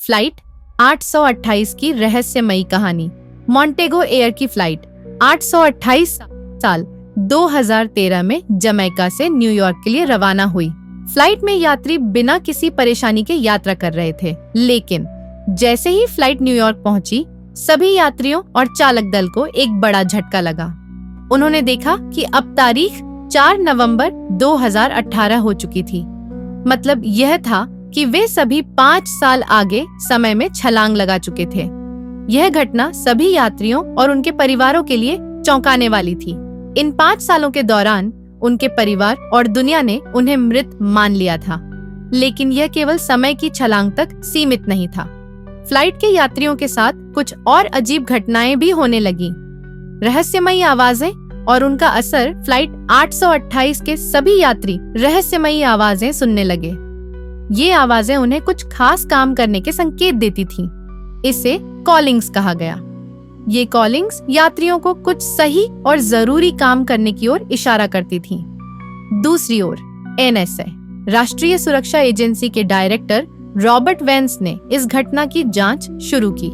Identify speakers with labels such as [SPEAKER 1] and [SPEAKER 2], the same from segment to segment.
[SPEAKER 1] Flight 828 की रहस्यमयी कहानी। मॉन्टेगो एयर की फ्लाइट 828 साल 2013 में जमैका से न्यूयॉर्क के लिए रवाना हुई। फ्लाइट में यात्री बिना किसी परेशानी के यात्रा कर रहे थे, लेकिन जैसे ही फ्लाइट न्यूयॉर्क पहुंची, सभी यात्रियों और चालक दल को एक बड़ा झटका लगा। उन्होंने देखा कि अब तारीख 4 नवंबर 2018 हो चुकी थी। मतलब यह था कि वे सभी 5 साल आगे समय में छलांग लगा चुके थे। यह घटना सभी यात्रियों और उनके परिवारों के लिए चौंकाने वाली थी। इन 5 सालों के दौरान उनके परिवार और दुनिया ने उन्हें मृत मान लिया था, लेकिन यह केवल समय की छलांग तक सीमित नहीं था। फ्लाइट के यात्रियों के साथ कुछ और अजीब घटनाएं भी होने लगी। रहस्यमयी आवाजें और उनका असर। फ्लाइट 828 के सभी यात्री रहस्यमयी आवाजें सुनने लगे। ये आवाजें उन्हें कुछ खास काम करने के संकेत देती थीं। इसे कॉलिंग्स कहा गया। ये कॉलिंग्स यात्रियों को कुछ सही और जरूरी काम करने की ओर इशारा करती थीं। दूसरी ओर NSA, राष्ट्रीय सुरक्षा एजेंसी के डायरेक्टर रॉबर्ट वेंस ने इस घटना की जांच शुरू की।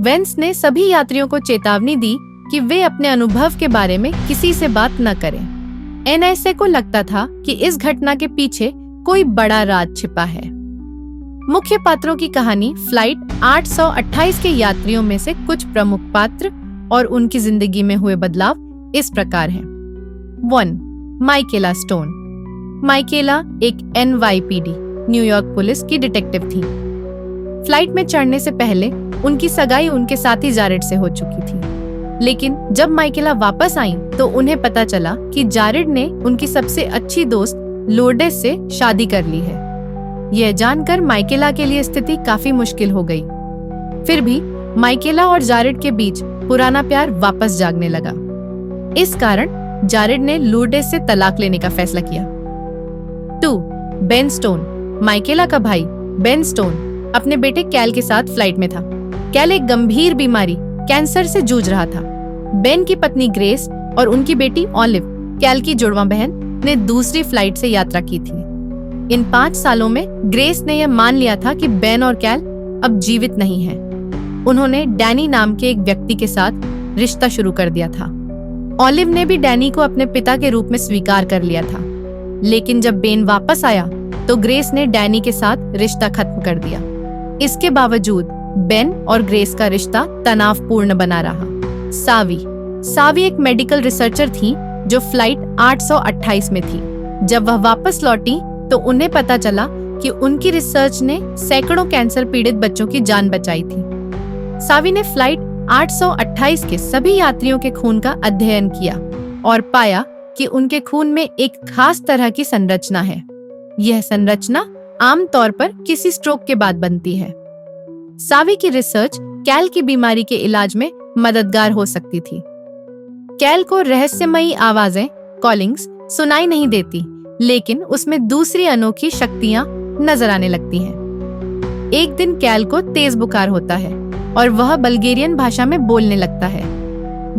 [SPEAKER 1] वेंस ने सभी यात्रियों को चेतावनी दी कि वे अपने अनुभव के बारे में किसी से बात न करें। NSA को लगता था कि इस घटना के पीछे कोई बड़ा राज छिपा है। मुख्य पात्रों की कहानी। फ्लाइट 828 के यात्रियों में से कुछ प्रमुख पात्र और उनकी जिंदगी में हुए बदलाव इस प्रकार हैं। 1. माइकेला स्टोन। माइकेला एक NYPD न्यूयॉर्क पुलिस की डिटेक्टिव थी। फ्लाइट में चढ़ने से पहले उनकी सगाई उनके साथी जारेड से हो चुकी थी, लेकिन जब माइकेला वापस आई तो उन्हें पता चला कि जारेड ने उनकी सबसे अच्छी दोस्त लोर्डेस से शादी कर ली है। यह जानकर माइकेला के लिए स्थिति काफी मुश्किल हो गई। फिर भी माइकेला और जारेड के बीच पुराना प्यार वापस जागने लगा। इस कारण जारेड ने लोर्डेस से तलाक लेने का फैसला किया। 2. Ben stone. माइकेला का भाई बेन स्टोन अपने बेटे कैल के साथ फ्लाइट में था। कैल एक गंभीर बीमारी कैंसर से जूझ रहा था। बेन की पत्नी ग्रेस और उनकी बेटी ऑलिव, कैल की जुड़वां बहन, ने दूसरी फ्लाइट से यात्रा की थी। इन 5 सालों में ग्रेस ने यह मान लिया था कि बेन और कैल अब जीवित नहीं हैं। उन्होंने डैनी नाम के एक व्यक्ति के साथ रिश्ता शुरू कर दिया था। ऑलिव ने भी डैनी को अपने पिता के रूप में स्वीकार कर लिया था, लेकिन जब बेन वापस आया तो ग्रेस ने डैनी के साथ रिश्ता खत्म कर दिया। इसके बावजूद बेन और ग्रेस का रिश्ता तनावपूर्ण बना रहा। सावी एक मेडिकल रिसर्चर थी जो फ्लाइट 828 में थी। जब वह वापस लौटी तो उन्हें पता चला कि उनकी रिसर्च ने सैकड़ों कैंसर पीड़ित बच्चों की जान बचाई थी। सावी ने फ्लाइट 828 के सभी यात्रियों के खून का अध्ययन किया और पाया कि उनके खून में एक खास तरह की संरचना है। यह संरचना आमतौर पर किसी स्ट्रोक के बाद बनती है। सावी की रिसर्च कैल की बीमारी के इलाज में मददगार हो सकती थी। कैल को रहस्यमयी आवाजें, कॉलिंग्स, सुनाई नहीं देती, लेकिन उसमें दूसरी अनोखी शक्तियां नजर आने लगती हैं। एक दिन कैल को तेज बुखार होता है और वह बल्गेरियन भाषा में बोलने लगता है।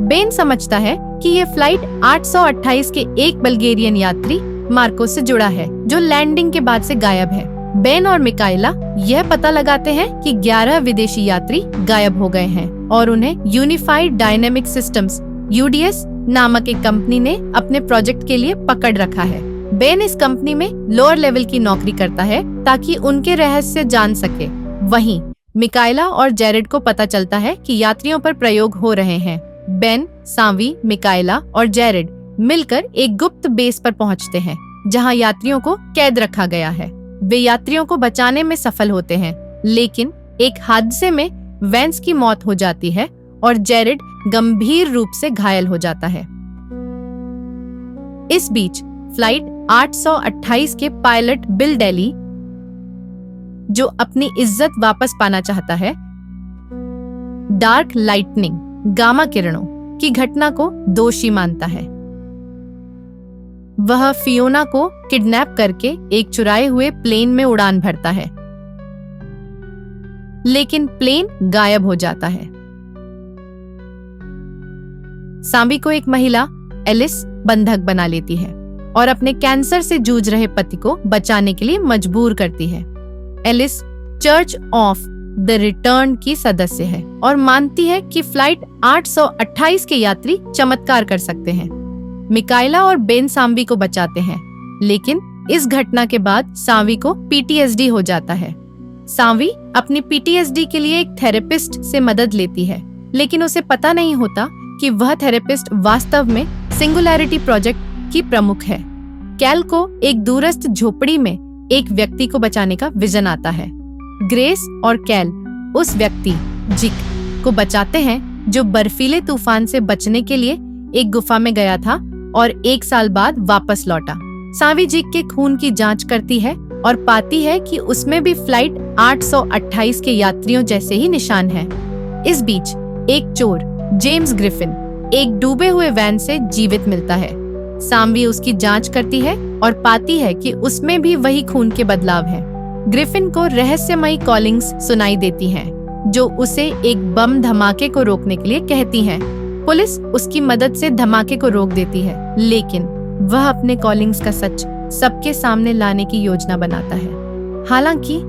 [SPEAKER 1] बेन समझता है कि यह फ्लाइट 828 के एक बल्गेरियन यात्री मार्को से जुड़ा है, जो लैंडिंग के बाद से गायब है। बेन और मिकाइला यह पता लगाते हैं कि 11 विदेशी यात्री गायब हो गए हैं और उन्हें यूनिफाइड डायनेमिक सिस्टम्स UDS नामक एक कंपनी ने अपने प्रोजेक्ट के लिए पकड़ रखा है। बेन इस कंपनी में लोअर लेवल की नौकरी करता है ताकि उनके रहस्य जान सके। वहीं मिकाइला और जेरेड को पता चलता है कि यात्रियों पर प्रयोग हो रहे हैं। बेन, सावी, मिकाइला और जेरेड मिलकर एक गुप्त बेस पर पहुंचते हैं, जहां यात्रियों को कैद रखा गया है। वे यात्रियों को बचाने में सफल होते हैं, लेकिन एक हादसे में वेंस की मौत हो जाती है और जेरेड गंभीर रूप से घायल हो जाता है। इस बीच फ्लाइट 828 के पायलट बिल डेली, जो अपनी इज्जत वापस पाना चाहता है, डार्क लाइटनिंग, गामा किरणों की घटना को दोषी मानता है। वह फियोना को किडनैप करके एक चुराए हुए प्लेन में उड़ान भरता है, लेकिन प्लेन गायब हो जाता है। सावी को एक महिला एलिस बंधक बना लेती है और अपने कैंसर से जूझ रहे पति को बचाने के लिए मजबूर करती है। Alice church of the return की सदस्य है और मानती है कि फ्लाइट 828 के यात्री चमत्कार कर सकते हैं। मिकाइला और बेन सांवी को बचाते हैं, लेकिन इस घटना के बाद सांवी को PTSD हो जाता है। सांवी अपनी PTSD के लिए एक थेरेपिस्ट से मदद लेती है, लेकिन उसे पता नहीं होता कि वह थेरेपिस्ट वास्तव में सिंगुलैरिटी प्रोजेक्ट की प्रमुख है। कैल को एक दूरस्थ झोपड़ी में एक व्यक्ति को बचाने का विजन आता है। ग्रेस और कैल उस व्यक्ति जिक को बचाते हैं जो बर्फीले तूफान से बचने के लिए एक गुफा में गया था और 1 साल बाद वापस लौटा। सांवी जिक के खून की जांच करती है और पाती है कि उसमें भी फ्लाइट 828 के यात्रियों जैसे ही निशान हैं। इस बीच एक चोर जेम्स ग्रिफिन एक डूबे हुए वैन से जीवित मिलता है। सांवी उसकी जांच करती है और पाती है कि उसमें भी वही खून के बदलाव हैं। ग्रिफिन को रहस्यमयी कॉलिंग्स सुनाई देती हैं, जो उसे एक बम धमाके को रोकने के लिए कहती हैं। पुलिस उसकी मदद से धमाके को रोक देती है, लेकिन वह अपने कॉलिंग्स का सच सबके सामने लाने की योजना बनाता है। हालांकि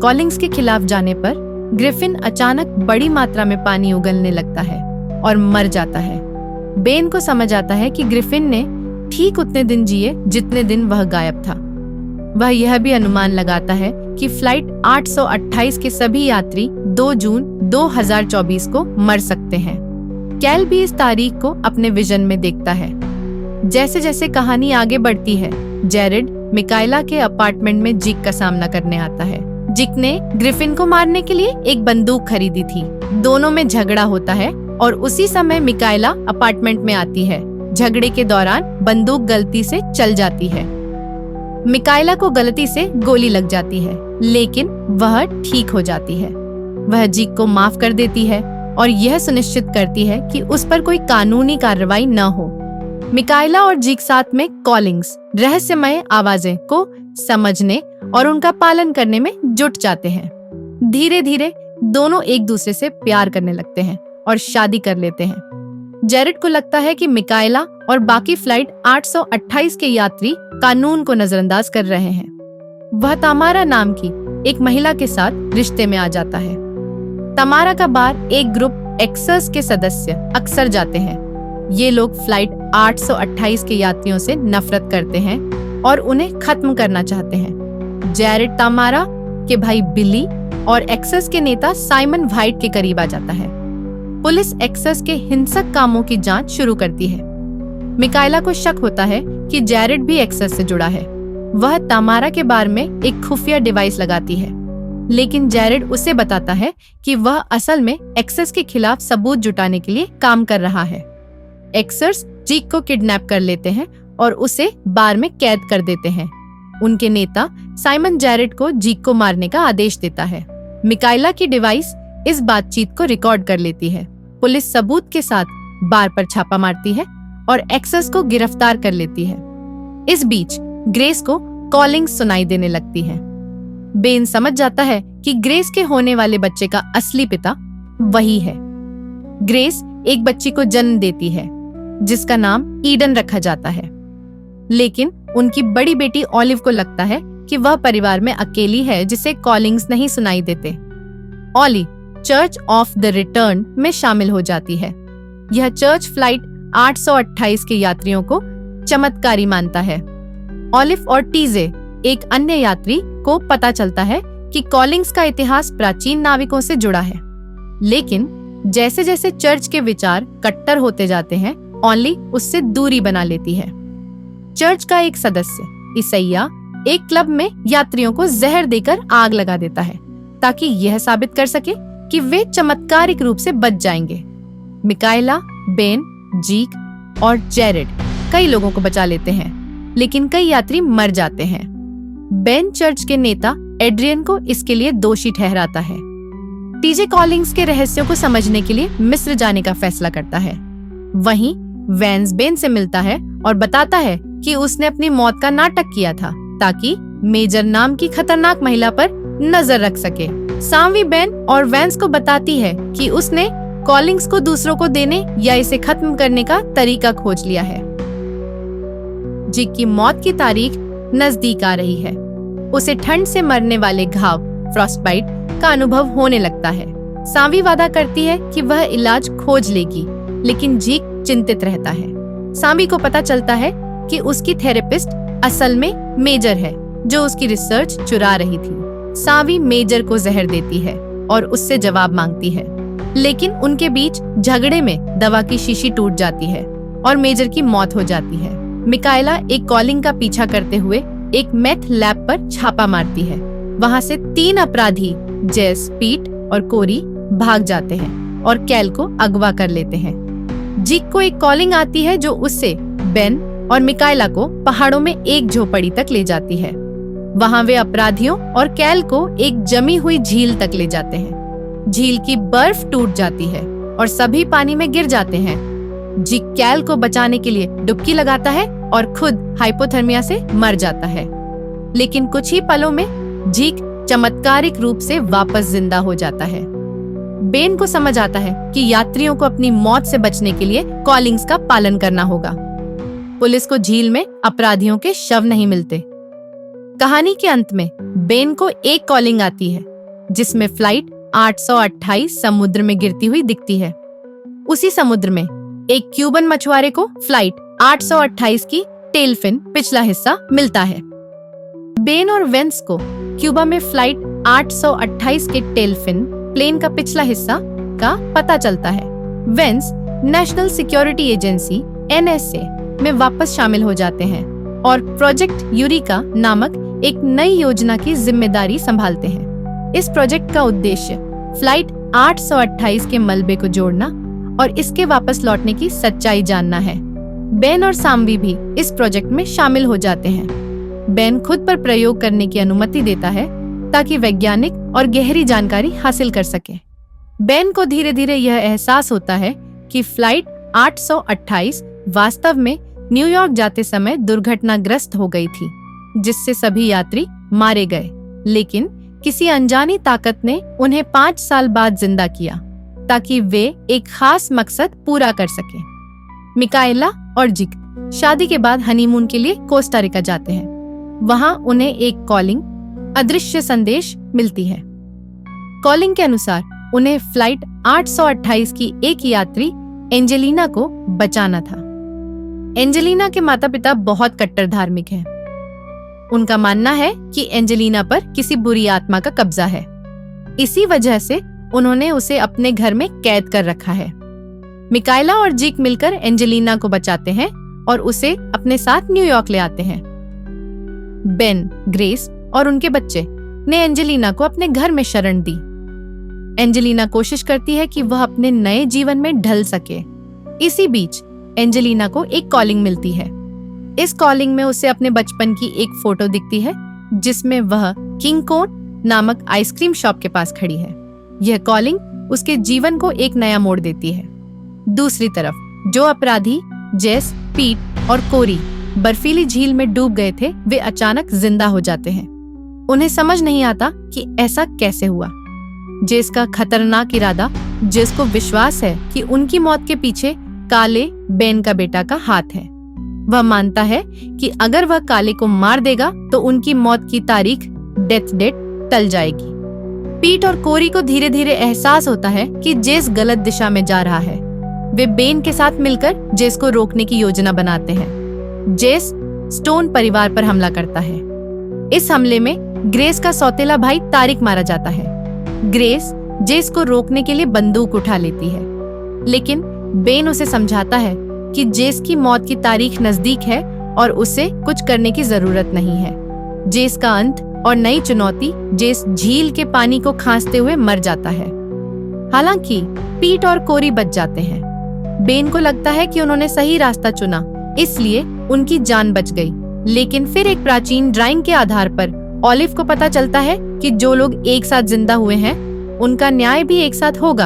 [SPEAKER 1] कॉलिंग्स के खिलाफ जाने पर ग्रिफिन अचानक बड़ी मात्रा में पानी उगलने लगता है और मर जाता है। बेन को समझ आता है कि ग्रिफिन ने ठीक उतने दिन जिए जितने दिन वह गायब था। वह यह भी अनुमान लगाता है कि फ्लाइट 828 के सभी यात्री 2 जून 2024 को मर सकते हैं। कैल भी इस तारीख को अपने विजन में देखता है। जैसे जैसे कहानी आगे बढ़ती है, जेरेड मिकाइला के अपार्टमेंट में जिक का सामना करने आता है। जिक ने ग्रिफिन को मारने के लिए एक बंदूक खरीदी थी। दोनों में झगड़ा होता है और उसी समय मिकाइला अपार्टमेंट में आती है। झगड़े के दौरान बंदूक गलती से चल जाती है। मिकाइला को गलती से गोली लग जाती है, लेकिन वह ठीक हो जाती है। वह जिक को माफ कर देती है और यह सुनिश्चित करती है कि उस पर कोई कानूनी कार्रवाई न हो। मिकाइला और जिक साथ में कॉलिंग्स रहस्यमय आवाजें को समझने और उनका पालन करने में जुट जाते हैं। धीरे धीरे दोनों एक दूसरे से प्यार करने लगते हैं और शादी कर लेते हैं। जेरेड को लगता है कि मिकाइला और बाकी फ्लाइट 828 के यात्री कानून को नजरअंदाज कर रहे हैं। वह तमारा नाम की एक महिला के साथ रिश्ते में आ जाता है। तमारा का बार एक ग्रुप एक्सर्स के सदस्य अक्सर जाते हैं। ये लोग फ्लाइट 828 के यात्रियों से नफरत करते हैं और उन्हें खत्म करना चाहते हैं। जेरेड तमारा के भाई बिली और एक्सर्स के नेता साइमन व्हाइट के करीब आ जाता है। पुलिस एक्सर्स के हिंसक कामों की जांच शुरू करती है। मिकाइला को शक होता है कि जेरेड भी एक्सर्स से जुड़ा है। वह तमारा के बार में एक खुफिया डिवाइस लगाती है, लेकिन जेरेड उसे बताता है कि वह असल में एक्सर्स के खिलाफ सबूत जुटाने के लिए काम कर रहा है। एक्सर्स जिक को किडनैप कर लेते हैं और उसे बार में कैद कर देते हैं। उनके नेता साइमन जेरेड को जिक को मारने का आदेश देता है। मिकाइला की डिवाइस इस बातचीत को रिकॉर्ड कर लेती है। पुलिस सबूत के साथ बार पर छापा मारती है और एक्सर्स को गिरफ्तार कर लेती है। इस बीच ग्रेस को कॉलिंग सुनाई देने लगती है। बेन समझ जाता है कि ग्रेस के होने वाले बच्चे का असली पिता वही है। ग्रेस एक बच्ची को जन्म देती है जिसका नाम ईडन रखा जाता है, लेकिन उनकी बड़ी बेटी ऑलिव को लगता है कि वह परिवार में अकेली है जिसे कॉलिंग्स नहीं सुनाई देते। ऑली चर्च ऑफ द रिटर्न में शामिल हो जाती है। यह चर्च फ्लाइट 828 के यात्रियों को चमत्कारी मानता है। ऑलिव और टीजे एक अन्य यात्री को पता चलता है कि कॉलिंग्स का इतिहास प्राचीन नाविकों से जुड़ा है, लेकिन जैसे जैसे चर्च के विचार कट्टर होते जाते हैं, ऑली उससे दूरी बना लेती है। चर्च का एक सदस्य ईसैया एक क्लब में यात्रियों को जहर देकर आग लगा देता है ताकि यह साबित कर सके कि वे चमत्कारिक रूप से बच जाएंगे। मिकाइला, बेन, जीक और जेरेड कई लोगों को बचा लेते हैं, लेकिन कई यात्री मर जाते हैं। बेन चर्च के नेता एड्रियन को इसके लिए दोषी ठहराता है। टीजे कॉलिंग्स के रहस्यों को समझने के लिए मिस्र जाने का फैसला करता है। वहीं वैंस बेन से मिलता है और बताता है कि उसने अपनी मौत का नाटक किया था ताकि मेजर नाम की खतरनाक महिला पर नजर रख सके। सांवी बेन और वैंस को बताती है कि उसने कॉलिंग्स को दूसरों को देने या इसे खत्म करने का तरीका खोज लिया है। जिक की मौत की तारीख नजदीक आ रही है। उसे ठंड से मरने वाले घाव फ्रॉस्टबाइट का अनुभव होने लगता है। सांवी वादा करती है कि वह इलाज खोज लेगी, लेकिन जीक चिंतित रहता है। सांवी को पता चलता है कि उसकी थेरेपिस्ट असल में मेजर है, जो उसकी रिसर्च चुरा रही थी। सांवी मेजर को जहर देती है और उससे जवाब मांगती है, लेकिन उनके बीच झगड़े में दवा की शीशी टूट जाती है और मेजर की मौत हो जाती है। मिकाएला एक कॉलिंग का पीछा करते हुए एक मेथ लैब पर छापा मारती है। वहाँ से 3 अपराधी जेस, पीट और कोरी भाग जाते हैं और कैल को अगवा कर लेते हैं। जीक को एक कॉलिंग आती है जो उससे बेन और मिकाएला को पहाड़ों में एक झोपड़ी तक ले जाती है। वहाँ वे अपराधियों और कैल को एक जमी हुई झील तक ले जाते हैं। झील की बर्फ टूट जाती है और सभी पानी में गिर जाते हैं। जीक कैल को बचाने के लिए डुबकी लगाता है और खुद हाइपोथर्मिया से मर जाता है, लेकिन कुछ ही पलों में जीक चमत्कारिक रूप से वापस जिंदा हो जाता है। बेन को समझ आता है कि यात्रियों को अपनी मौत से बचने के लिए कॉलिंग्स का पालन करना होगा। पुलिस को झील में अपराधियों के शव नहीं मिलते। कहानी के अंत में बेन को एक कॉलिंग आती है जिसमें फ्लाइट 828 समुद्र में गिरती हुई दिखती है। उसी समुद्र में एक क्यूबन मछुआरे को फ्लाइट 828 की टेल फिन पिछला हिस्सा मिलता है। बेन और वेंस को क्यूबा में फ्लाइट 828 के टेल फिन प्लेन का पिछला हिस्सा का पता चलता है। Vance national security agency NSA में वापस शामिल हो जाते हैं और प्रोजेक्ट यूरिका नामक एक नई योजना की जिम्मेदारी संभालते हैं। इस प्रोजेक्ट का उद्देश्य फ्लाइट 828 के मलबे को जोड़ना और इसके वापस लौटने की सच्चाई जानना है। बेन और सांवी भी इस प्रोजेक्ट में शामिल हो जाते हैं। बेन खुद पर प्रयोग करने की अनुमति देता है ताकि वैज्ञानिक और गहरी जानकारी हासिल कर सके। बेन को धीरे धीरे यह एहसास होता है कि फ्लाइट 828 वास्तव में न्यूयॉर्क जाते समय दुर्घटनाग्रस्त हो गई थी, जिससे सभी यात्री मारे गए, लेकिन किसी अनजानी ताकत ने उन्हें 5 साल बाद जिंदा किया ताकि वे एक खास मकसद पूरा कर सकें। मिकाएला और जिक शादी के बाद हनीमून के लिए कोस्टा रिका जाते हैं। वहां उन्हें एक कॉलिंग अदृश्य संदेश मिलती है। कॉलिंग के अनुसार उन्हें फ्लाइट 828 की एक यात्री एंजेलिना को बचाना था। एंजेलिना के माता पिता बहुत कट्टर धार्मिक हैं। उनका मानना है कि एंजेलिना पर किसी बुरी आत्मा का कब्जा है। इसी वजह से उन्होंने उसे अपने घर में कैद कर रखा है। मिकाएला और जीक मिलकर एंजेलिना को बचाते हैं और उसे अपने साथ न्यूयॉर्क ले आते हैं। बेन, ग्रेस और उनके बच्चे ने एंजेलिना को अपने घर में शरण दी। एंजेलिना कोशिश करती है कि वह अपने नए जीवन में ढल सके। इसी बीच एंजेलिना को एक कॉलिंग मिलती है। इस कॉलिंग में उसे अपने बचपन की एक फोटो दिखती है जिसमें वह किंग कोन नामक आइसक्रीम शॉप के पास खड़ी है। यह कॉलिंग उसके जीवन को एक नया मोड़ देती है। दूसरी तरफ जो अपराधी जेस, पीट और कोरी बर्फीली झील में डूब गए थे, वे अचानक जिंदा हो जाते हैं। उन्हें समझ नहीं आता कि ऐसा कैसे हुआ। जेस का खतरनाक इरादा, जिसको विश्वास है कि उनकी मौत के पीछे काले, बेन का बेटा का हाथ है। वह मानता है कि अगर वह काले को मार देगा तो उनकी मौत की तारीख, डेथ डेट, टल जाएगी। पीट और कोरी को धीरे धीरे एहसास होता है कि जेस गलत दिशा में जा रहा है। वे बेन के साथ मिलकर जेस को रोकने की योजना बनाते हैं। जेस स्टोन परिवार पर हमला करता है। इस हमले में ग्रेस का सौतेला भाई तारिक मारा जाता है। ग्रेस जेस को रोकने के लिए बंदूक उठा लेती है, लेकिन बेन उसे समझाता है कि जेस की मौत की तारीख नजदीक है और उसे कुछ करने की जरूरत नहीं है। जेस का अंत और नई चुनौती, जेस झील के पानी को खांसते हुए मर जाता है। हालांकि पीट और कोरी बच जाते हैं। बेन को लगता है कि उन्होंने सही रास्ता चुना, इसलिए उनकी जान बच गई। लेकिन फिर एक प्राचीन ड्राइंग के आधार पर ऑलिव को पता चलता है कि जो लोग एक साथ जिंदा हुए हैं, उनका न्याय भी एक साथ होगा।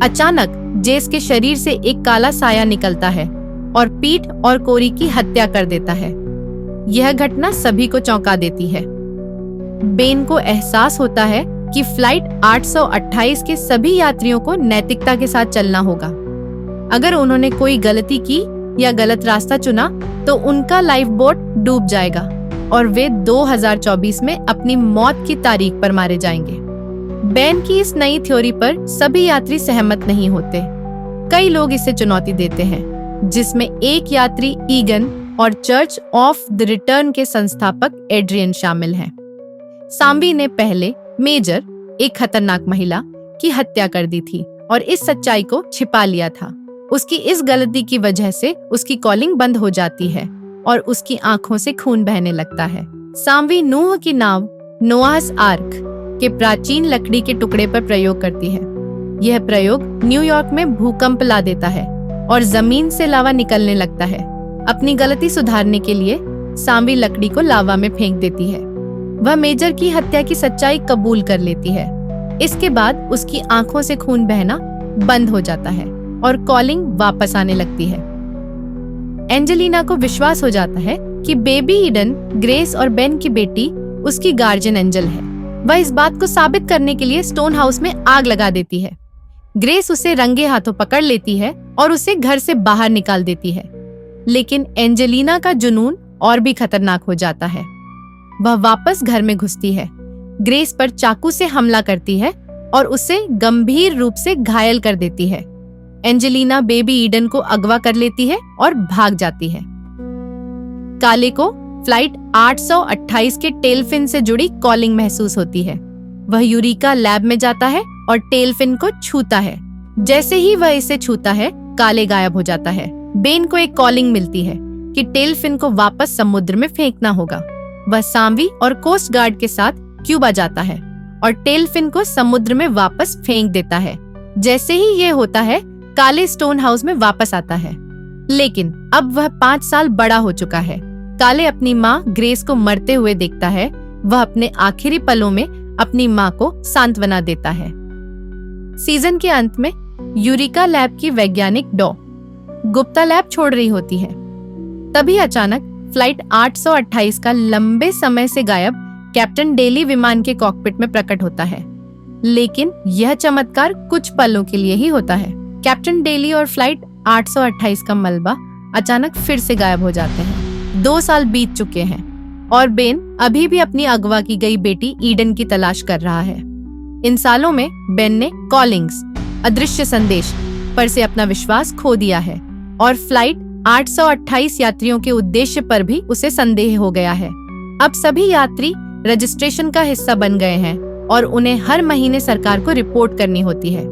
[SPEAKER 1] अचानक जेस के शरीर से एक काला साया निकलता है और पीट और कोरी की हत्या कर देता है। यह घटना सभी को चौंका देती है। बेन को एहसास होता है कि फ्लाइट 828 के सभी यात्रियों को नैतिकता के साथ चलना होगा। अगर उन्होंने कोई गलती की या गलत रास्ता चुना तो उनका लाइफ बोट डूब जाएगा और वे 2024 में अपनी मौत की तारीख पर मारे जाएंगे। बेन की इस नई थ्योरी पर सभी यात्री सहमत नहीं होते। कई लोग इसे चुनौती देते हैं, जिसमें एक यात्री ईगन और चर्च ऑफ द रिटर्न के संस्थापक एड्रियन शामिल हैं। सांबी ने पहले मेजर, एक खतरनाक महिला, की हत्या कर दी थी और इस सच्चाई को छिपा लिया था। उसकी इस गलती की वजह से उसकी कॉलिंग बंद हो जाती है और उसकी आंखों से खून बहने लगता है। सांबी नूह की नाव नोआहस आर्क के प्राचीन लकड़ी के टुकड़े पर प्रयोग करती है। यह प्रयोग न्यूयॉर्क में भूकंप ला देता है और जमीन से लावा निकलने लगता है। अपनी गलती सुधारने के लिए सांबी लकड़ी को लावा में फेंक देती है। वह मेजर की हत्या की सच्चाई कबूल कर लेती है। इसके बाद उसकी आंखों से खून बहना बंद हो जाता है और कॉलिंग वापस आने लगती है। एंजेलिना को विश्वास हो जाता है कि बेबी ईडन, ग्रेस और बेन की बेटी उसकी गार्जियन एंजल है। वह इस बात को साबित करने के लिए स्टोन हाउस में आग लगा देती है। ग्रेस उसे रंगे हाथों पकड़ लेती है और उसे घर से बाहर निकाल देती है। लेकिन एंजेलिना का जुनून और भी खतरनाक हो जाता है। वह वापस घर में घुसती है, ग्रेस पर चाकू से हमला करती है और उसे गंभीर रूप से घायल कर देती है। एंजेलिना बेबी ईडन को अगवा कर लेती है और भाग जाती है। काले को फ्लाइट 828 के टेल फिन से जुड़ी कॉलिंग महसूस होती है। वह यूरिका लैब में जाता है और टेल फिन को छूता है। जैसे ही वह इसे छूता है, काले गायब हो जाता है। बेन को एक कॉलिंग मिलती है कि टेल फिन को वापस समुद्र में फेंकना होगा। वह सांबी और कोस्ट गार्ड के साथ क्यूबा जाता है और टेल फिन को समुद्र में वापस फेंक देता है। जैसे ही ये होता है, काले स्टोन हाउस में वापस आता है। लेकिन अब वह 5 साल बड़ा हो चुका है। काले अपनी माँ ग्रेस को मरते हुए देखता है। वह अपने आखिरी पलों में अपनी माँ को सांत्वना देता है। सीजन के अंत में यूरिका लैब की वैज्ञानिक डॉ गुप्ता लैब छोड़ रही होती है। तभी अचानक फ्लाइट 828 का लंबे समय से गायब कैप्टन डेली विमान के कॉकपिट में प्रकट होता है। लेकिन यह चमत्कार कुछ पलों के लिए ही होता है। कैप्टन डेली और फ्लाइट 828 का मलबा अचानक फिर से गायब हो जाते हैं। 2 साल बीत चुके हैं और बेन अभी भी अपनी अगवा की गई बेटी ईडन की तलाश कर रहा है। इन सालों में बेन ने कॉलिंग्स, अदृश्य संदेश पर से अपना विश्वास खो दिया है और फ्लाइट 828 यात्रियों के उद्देश्य पर भी उसे संदेह हो गया है। अब सभी यात्री रजिस्ट्रेशन का हिस्सा बन गए हैं और उन्हें हर महीने सरकार को रिपोर्ट करनी होती है।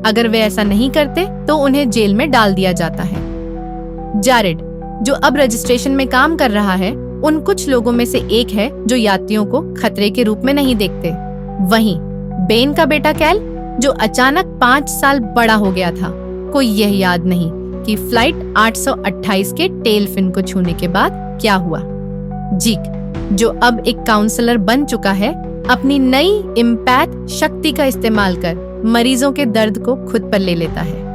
[SPEAKER 1] अगर वे ऐसा नहीं करते तो उन्हें जेल में डाल दिया जाता है। जारेड, जो अब रजिस्ट्रेशन में काम कर रहा है, उन कुछ लोगों में से एक है जो यात्रियों को खतरे के रूप में नहीं देखते। वहीं बेन का बेटा कैल, जो अचानक 5 साल बड़ा हो गया था, को यह याद नहीं कि फ्लाइट 828 के टेल फिन को छूने के बाद क्या हुआ। जीक, जो अब एक काउंसलर बन चुका है, अपनी नई इम्पैथ शक्ति का इस्तेमाल कर मरीजों के दर्द को खुद पर ले लेता है।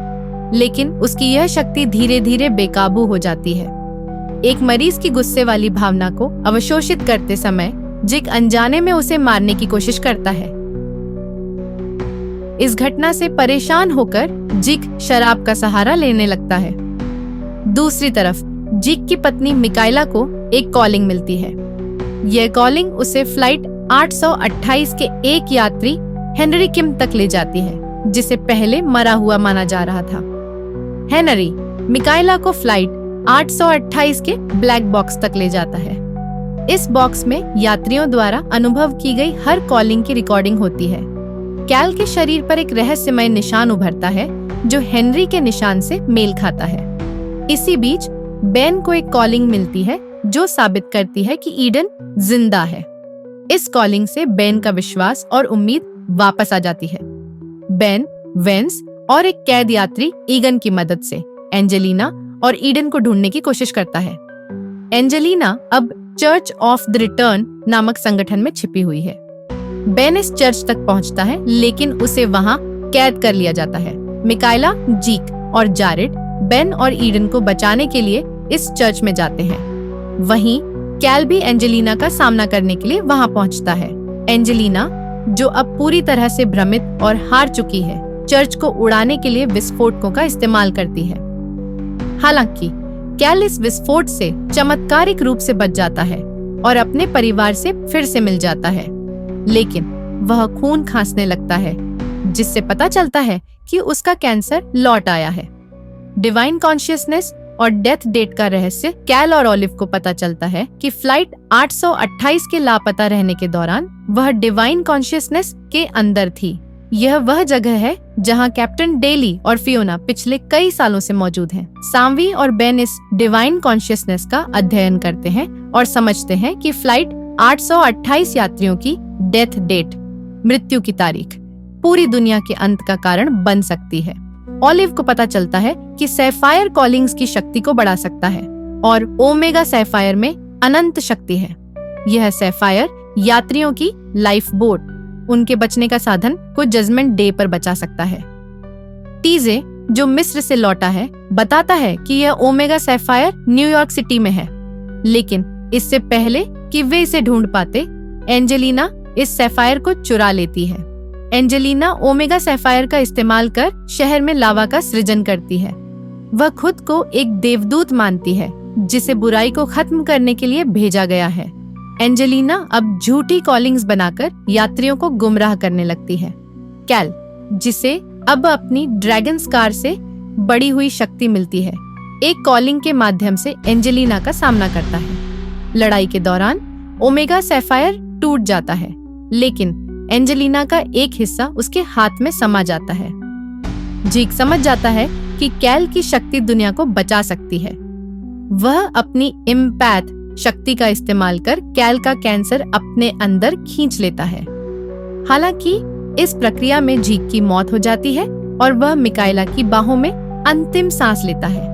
[SPEAKER 1] लेकिन उसकी यह शक्ति धीरे धीरे बेकाबू हो जाती है। एक मरीज की गुस्से वाली भावना को अवशोषित करते समय जिक अनजाने में उसे मारने की कोशिश करता है। इस घटना से परेशान होकर जिक शराब का सहारा लेने लगता है। दूसरी तरफ जिक की पत्नी मिकाइला को एक कॉलिंग मिलती है। यह कॉलिंग उसे फ्लाइट 828 के एक यात्री हेनरी किम तक ले जाती है, जिसे पहले मरा हुआ माना जा रहा था। हेनरी मिकाइला को फ्लाइट 828 के ब्लैक बॉक्स तक ले जाता है। इस बॉक्स में यात्रियों द्वारा अनुभव की गई हर कॉलिंग की रिकॉर्डिंग होती है। कैल के शरीर पर एक रहस्यमय निशान उभरता है जो हेनरी के निशान से मेल खाता है। इसी बीच बेन को एक कॉलिंग मिलती है जो साबित करती है कि ईडन जिंदा है। इस कॉलिंग से बेन का विश्वास और उम्मीद वापस आ जाती है। बेन, वेंस और एक कैद यात्री ईगन की मदद से एंजेलिना और ईडन को ढूंढने की कोशिश करता है। एंजेलिना अब चर्च ऑफ द रिटर्न नामक संगठन में छिपी हुई है। बेन इस चर्च तक पहुंचता है, लेकिन उसे वहां कैद कर लिया जाता है। मिकाइला, जीक और जारेड बेन और ईडन को बचाने के लिए इस चर्च में जाते हैं। वहीं कैल भी एंजेलिना का सामना करने के लिए वहां पहुंचता है। एंजेलिना, जो अब पूरी तरह से भ्रमित और हार चुकी है, चर्च को उड़ाने के लिए विस्फोटकों का इस्तेमाल करती है। हालांकि कैल इस विस्फोट से चमत्कारिक रूप से बच जाता है और अपने परिवार से फिर से मिल जाता है, लेकिन वह खून खांसने लगता है, जिससे पता चलता है कि उसका कैंसर लौट आया है। डिवाइन कॉन्शियसनेस और डेथ डेट का रहस्य कैल और ऑलिव को पता चलता है कि फ्लाइट 828 के लापता रहने के दौरान वह डिवाइन कॉन्शियसनेस के अंदर थी। यह वह जगह है जहां कैप्टन डेली और फियोना पिछले कई सालों से मौजूद हैं। सांवी और बेन इस डिवाइन कॉन्शियसनेस का अध्ययन करते हैं और समझते हैं कि फ्लाइट 828 यात्रियों की डेथ डेट, मृत्यु की तारीख, पूरी दुनिया के अंत का कारण बन सकती है। ऑलिव को पता चलता है कि सैफायर कॉलिंग्स की शक्ति को बढ़ा सकता है और ओमेगा सैफायर में अनंत शक्ति है। यह सैफायर यात्रियों की लाइफ बोट, उनके बचने का साधन को जजमेंट डे पर बचा सकता है। टीजे, जो मिस्र से लौटा है, बताता है कि यह ओमेगा सैफायर न्यूयॉर्क सिटी में है, लेकिन इससे पहले कि वे इसे ढूंढ पाते, एंजेलिना इस सैफायर को चुरा लेती है। एंजेलिना ओमेगा सैफायर का इस्तेमाल कर शहर में लावा का सृजन करती है। वह खुद को एक देवदूत मानती है जिसे बुराई को खत्म करने के लिए भेजा गया है। एंजेलिना अब झूठी कॉलिंग्स बनाकर यात्रियों को गुमराह करने लगती है। कैल, जिसे अब अपनी ड्रैगन स्कार से बढ़ी हुई शक्ति मिलती है, एक कॉलिंग के माध्यम से एंजेलिना का सामना करता है। लड़ाई के दौरान ओमेगा सैफायर टूट जाता है, लेकिन एंजेलिना का एक हिस्सा उसके हाथ में समा जाता है। जीक समझ जाता है कि कैल की शक्ति दुनिया को बचा सकती है। वह अपनी इम्पैथ शक्ति का इस्तेमाल कर कैल का कैंसर अपने अंदर खींच लेता है। हालांकि इस प्रक्रिया में जीक की मौत हो जाती है और वह मिकाएला की बाहों में अंतिम सांस लेता है।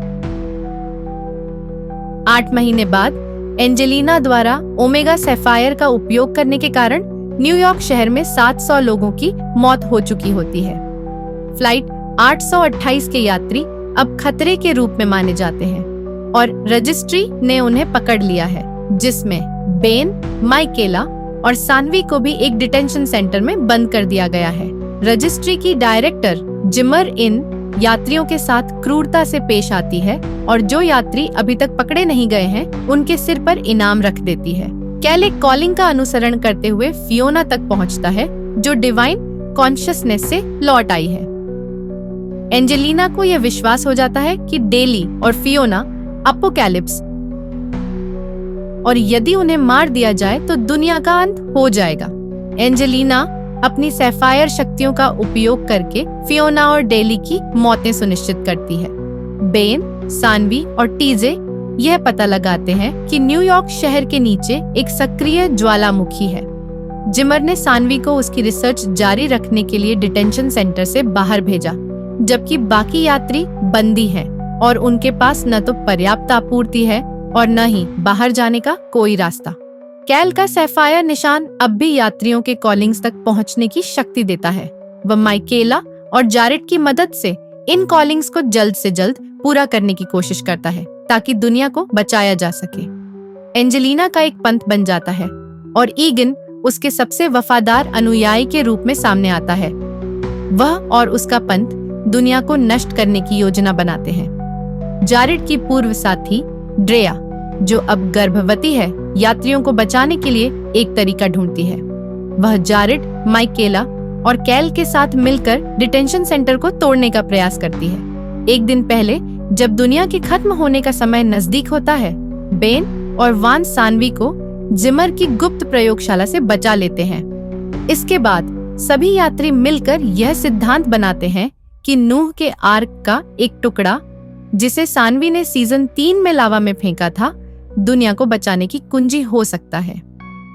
[SPEAKER 1] 8 महीने बाद एंजेलिना द्वारा ओमेगा सैफायर का उपयोग करने के कारण न्यूयॉर्क शहर में 700 लोगों की मौत हो चुकी होती है। फ्लाइट 828 के यात्री अब खतरे के रूप में माने जाते हैं और रजिस्ट्री ने उन्हें पकड़ लिया है, जिसमें बेन, माइकेला और सानवी को भी एक डिटेंशन सेंटर में बंद कर दिया गया है। रजिस्ट्री की डायरेक्टर जिमर इन यात्रियों के साथ क्रूरता से पेश आती है और जो यात्री अभी तक पकड़े नहीं गए हैं उनके सिर पर इनाम रख देती है। कैल एक कॉलिंग का अनुसरण करते हुए फियोना तक पहुंचता है, जो डिवाइन कॉन्शियसनेस से लौट आई है। एंजेलिना को यह विश्वास हो जाता है कि डेली और फियोना अपोकैलिप्स, और यदि उन्हें मार दिया जाए तो दुनिया का अंत हो जाएगा। एंजेलिना अपनी सैफायर शक्तियों का उपयोग करके फियोना और डेली की मौतें सुनिश्चित करती है। बेन, सानवी और टीजे यह पता लगाते हैं कि न्यूयॉर्क शहर के नीचे एक सक्रिय ज्वालामुखी है। जिमर ने सानवी को उसकी रिसर्च जारी रखने के लिए डिटेंशन सेंटर से बाहर भेजा, जबकि बाकी यात्री बंदी हैं और उनके पास न तो पर्याप्त आपूर्ति है और न ही बाहर जाने का कोई रास्ता। कैल का सैफायर निशान अब भी यात्रियों के कॉलिंग्स तक पहुंचने की शक्ति देता है। वह माइकेला और जारेट की मदद से इन कॉलिंग्स को जल्द से जल्द पूरा करने की कोशिश करता है ताकि दुनिया को बचाया जा सके। एंजेलिना का एक पंथ बन जाता है और ईगन उसके सबसे वफादार अनुयायी के रूप में सामने आता है। वह और उसका पंथ दुनिया को नष्ट करने की योजना बनाते हैं। जारेट की पूर्व साथी ड्रेया, जो अब गर्भवती है, यात्रियों को बचाने के लिए एक तरीका ढूंढती है। वह जारेट, माइकेला और कैल के साथ मिलकर डिटेंशन सेंटर को तोड़ने का प्रयास करती है। एक दिन पहले, जब दुनिया के खत्म होने का समय नजदीक होता है, बेन और वान सानवी को जिमर की गुप्त प्रयोगशाला से बचा लेते हैं। इसके बाद सभी यात्री मिलकर यह सिद्धांत बनाते हैं कि नूह के आर्क का एक टुकड़ा, जिसे सानवी ने सीजन 3 में लावा में फेंका था, दुनिया को बचाने की कुंजी हो सकता है।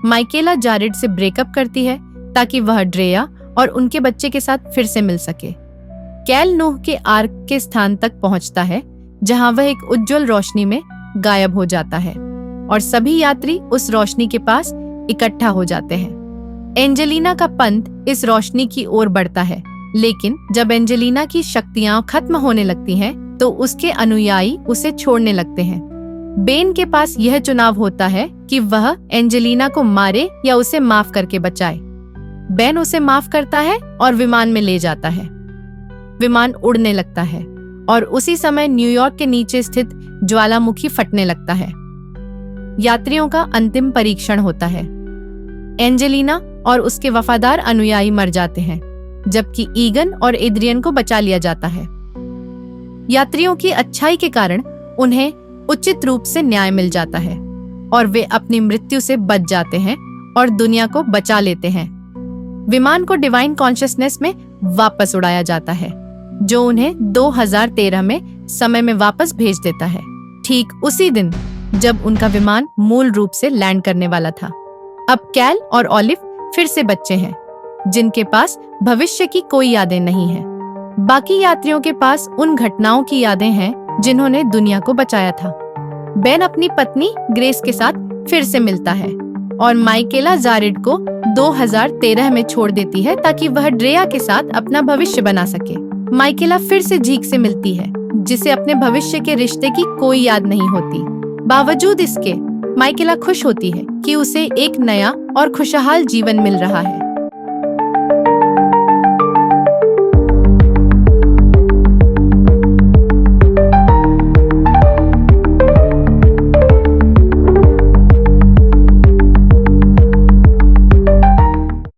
[SPEAKER 1] माइकेला जारेट से ब्रेकअप करती है ताकि वह ड्रेया और उनके बच्चे के साथ फिर से मिल सके। कैल नूह के आर्क के स्थान तक पहुंचता है, जहां वह एक उज्जवल रोशनी में गायब हो जाता है और सभी यात्री उस रोशनी के पास इकट्ठा हो जाते हैं। एंजेलिना का पंथ इस रोशनी की ओर बढ़ता है, लेकिन जब एंजेलिना की शक्तियां खत्म होने लगती हैं, तो उसके अनुयायी उसे छोड़ने लगते हैं। बेन के पास यह चुनाव होता है कि वह एंजेलिना को मारे या उसे माफ करके बचाए। बेन उसे माफ करता है और विमान में ले जाता है। विमान उड़ने लगता है और उसी समय न्यूयॉर्क के नीचे स्थित ज्वालामुखी फटने लगता है। यात्रियों का अंतिम परीक्षण होता है। एंजेलिना और उसके वफादार अनुयायी मर जाते हैं, जबकि ईगन और एड्रियन को बचा लिया जाता है। यात्रियों की अच्छाई के कारण उन्हें उचित रूप से न्याय मिल जाता है और वे अपनी मृत्यु से बच जाते हैं और दुनिया को बचा लेते हैं। विमान को डिवाइन कॉन्शियसनेस में वापस उड़ाया जाता है, जो उन्हें 2013 में समय में वापस भेज देता है, ठीक उसी दिन जब उनका विमान मूल रूप से लैंड करने वाला था। अब कैल और ऑलिव फिर से बच्चे हैं, जिनके पास भविष्य की कोई यादें नहीं हैं। बाकी यात्रियों के पास उन घटनाओं की यादें हैं जिन्होंने दुनिया को बचाया था। बेन अपनी पत्नी ग्रेस के साथ फिर से मिलता है और माइकेला जारिड को 2013 में छोड़ देती है ताकि वह ड्रेया के साथ अपना भविष्य बना सके। माइकेला फिर से झीक से मिलती है, जिसे अपने भविष्य के रिश्ते की कोई याद नहीं होती। बावजूद इसके, माइकेला खुश होती है कि उसे एक नया और खुशहाल जीवन मिल रहा है।